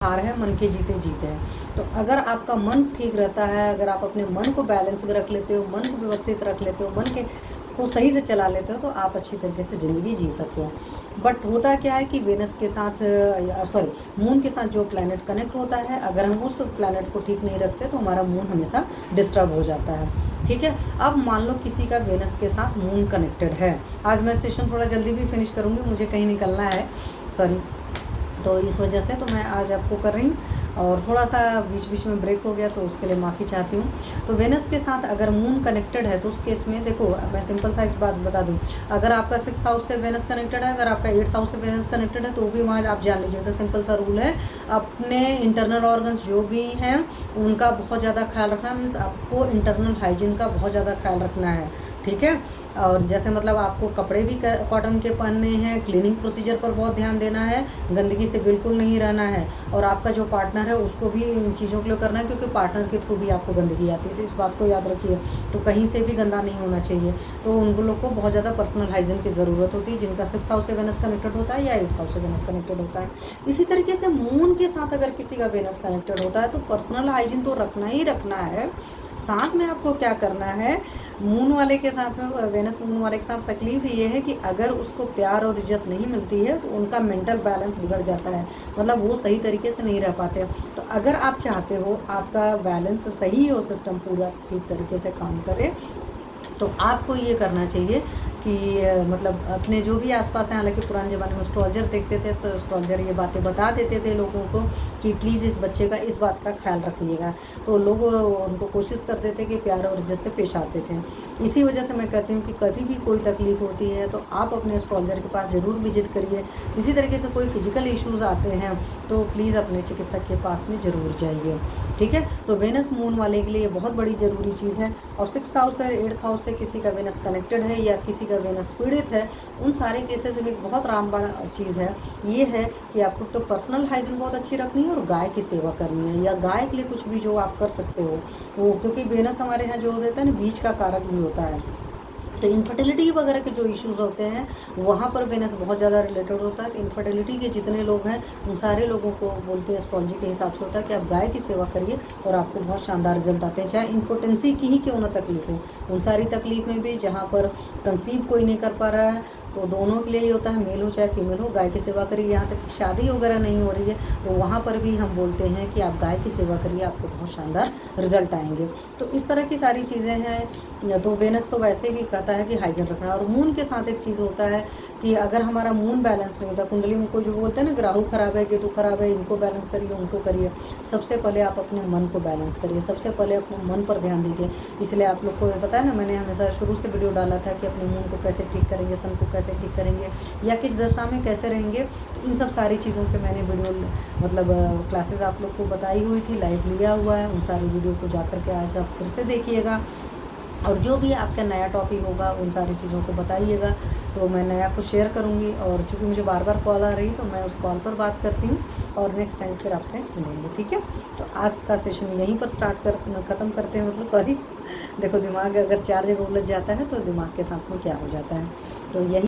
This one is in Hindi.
हार है, मन के जीते जीते हैं। तो अगर आपका मन ठीक रहता है, अगर आप अपने मन को बैलेंस में रख लेते हो, मन को व्यवस्थित रख लेते हो, मन के को सही से चला लेते हो, तो आप अच्छी तरीके से ज़िंदगी जी सकते हो। बट होता क्या है कि वेनस के साथ सॉरी मून के साथ जो प्लैनेट कनेक्ट होता है, अगर हम उस प्लैनेट को ठीक नहीं रखते तो हमारा मून हमेशा डिस्टर्ब हो जाता है। ठीक है, अब मान लो किसी का वेनस के साथ मून कनेक्टेड है। आज मैं सेशन थोड़ा जल्दी भी फिनिश करूँगी, मुझे कहीं निकलना है, सॉरी, तो इस वजह से तो मैं आज आपको कर रही हूँ, और थोड़ा सा बीच बीच में ब्रेक हो गया तो उसके लिए माफ़ी चाहती हूँ। तो वेनस के साथ अगर मून कनेक्टेड है तो उस केस में देखो, मैं सिंपल सा एक बात बता दूँ, अगर आपका 6th हाउस से वेनस कनेक्टेड है, अगर आपका 8th हाउस से वेनस कनेक्टेड है, तो भी वहाँ आप जान लीजिएगा, सिंपल सा रूल है, अपने इंटरनल ऑर्गन्स जो भी हैं उनका बहुत ज़्यादा ख्याल रखना, मीन्स आपको इंटरनल हाइजीन का बहुत ज़्यादा ख्याल रखना है। ठीक है, और जैसे मतलब आपको कपड़े भी कॉटन के पहनने हैं, क्लीनिंग प्रोसीजर पर बहुत ध्यान देना है, गंदगी से बिल्कुल नहीं रहना है, और आपका जो पार्टनर है उसको भी इन चीज़ों के लिए करना है, क्योंकि पार्टनर के थ्रू भी आपको गंदगी आती है, तो इस बात को याद रखिए। तो कहीं से भी गंदा नहीं होना चाहिए। तो उन लोग को बहुत ज़्यादा पर्सनल हाइजीन की ज़रूरत होती है, जिनका 6th हाउस से वेनस कनेक्टेड होता है या 8th हाउस से वेनस कनेक्टेड होता है। इसी तरीके से मून के साथ अगर किसी का वेनस कनेक्टेड होता है तो पर्सनल हाइजीन तो रखना ही रखना है। साथ में आपको क्या करना है, मून वाले के साथ में, वेनस मून वाले के साथ तकलीफ ये है कि अगर उसको प्यार और इज्जत नहीं मिलती है तो उनका मेंटल बैलेंस बिगड़ जाता है, मतलब वो सही तरीके से नहीं रह पाते। तो अगर आप चाहते हो आपका बैलेंस सही हो, सिस्टम पूरा ठीक तरीके से काम करे, तो आपको ये करना चाहिए कि मतलब अपने जो भी आसपास हैं, हालांकि पुराने ज़माने में एस्ट्रोलॉजर देखते थे तो एस्ट्रोलॉजर ये बातें बता देते थे लोगों को कि प्लीज़ इस बच्चे का इस बात का ख्याल रखिएगा, तो लोग उनको कोशिश करते थे कि प्यार और इज्जत से पेश आते थे। इसी वजह से मैं कहती हूँ कि कभी भी कोई तकलीफ़ होती है तो आप अपने एस्ट्रोलॉजर के पास ज़रूर विजिट करिए। इसी तरीके से कोई फिजिकल इश्यूज़ आते हैं तो प्लीज़ अपने चिकित्सक के पास में ज़रूर जाइए। ठीक है, तो वेनस मून वाले के लिए बहुत बड़ी ज़रूरी चीज़ है। और 6th हाउस से 8th हाउस से किसी का वेनस कनेक्टेड है या किसी का वेनस पीड़ित है, उन सारे केसेस में एक बहुत रामबाण चीज़ है, ये है कि आपको तो पर्सनल हाइजीन बहुत अच्छी रखनी है और गाय की सेवा करनी है, या गाय के लिए कुछ भी जो आप कर सकते हो वो, क्योंकि वेनस हमारे यहाँ जो होता है ना, बीज का कारक भी होता है। तो इनफर्टिलिटी वगैरह के जो इश्यूज़ होते हैं वहाँ पर वेनस बहुत ज़्यादा रिलेटेड होता है। तो इनफर्टिलिटी के जितने लोग हैं उन सारे लोगों को बोलते हैं, एस्ट्रोलॉजी के हिसाब से होता है कि आप गाय की सेवा करिए और आपको बहुत शानदार रिजल्ट आते हैं, चाहे इम्पोर्टेंसी की ही क्यों ना तकलीफ हो। उन सारी तकलीफ में भी जहाँ पर कंसीव कोई नहीं कर पा रहा है तो दोनों के लिए ही होता है, मेल हो चाहे फीमेल हो, गाय की सेवा करिए। यहाँ तक कि शादी वगैरह नहीं हो रही है तो वहाँ पर भी हम बोलते हैं कि आप गाय की सेवा करिए, आपको बहुत शानदार रिजल्ट आएंगे। तो इस तरह की सारी चीज़ें हैं। तो वेनस तो वैसे भी कहता है कि हाइजीन रखना। और मून के साथ एक चीज़ होता है कि अगर हमारा मून बैलेंस नहीं होता, कुंडली में को जो बोलते हैं ना, राहु खराब है, केतु खराब है, इनको बैलेंस करिए, उनको करिए, सबसे पहले आप अपने मन को बैलेंस करिए, सबसे पहले अपने मन पर ध्यान दीजिए। इसलिए आप लोग को पता है ना, मैंने हमेशा शुरू से वीडियो डाला था कि अपने मून को कैसे ठीक करेंगे, सन को कैसे ठीक करेंगे, या किस दशा में कैसे रहेंगे। तो इन सब सारी चीज़ों पे मैंने वीडियो मतलब क्लासेस आप लोग को बताई हुई थी, लाइव लिया हुआ है, उन सारी वीडियो को जा कर के आज आप फिर से देखिएगा। और जो भी आपका नया टॉपिक होगा उन सारी चीज़ों को बताइएगा, तो मैं नया कुछ शेयर करूँगी। और चूँकि मुझे बार बार कॉल आ रही तो मैं उस कॉल पर बात करती हूँ और नेक्स्ट टाइम फिर आपसे मिलेंगे। ठीक है, तो आज का सेशन यहीं पर ख़त्म करते हैं, मतलब सॉरी, देखो दिमाग अगर 4 जगह उलझ जाता है तो दिमाग के साथ में क्या हो जाता है, तो यही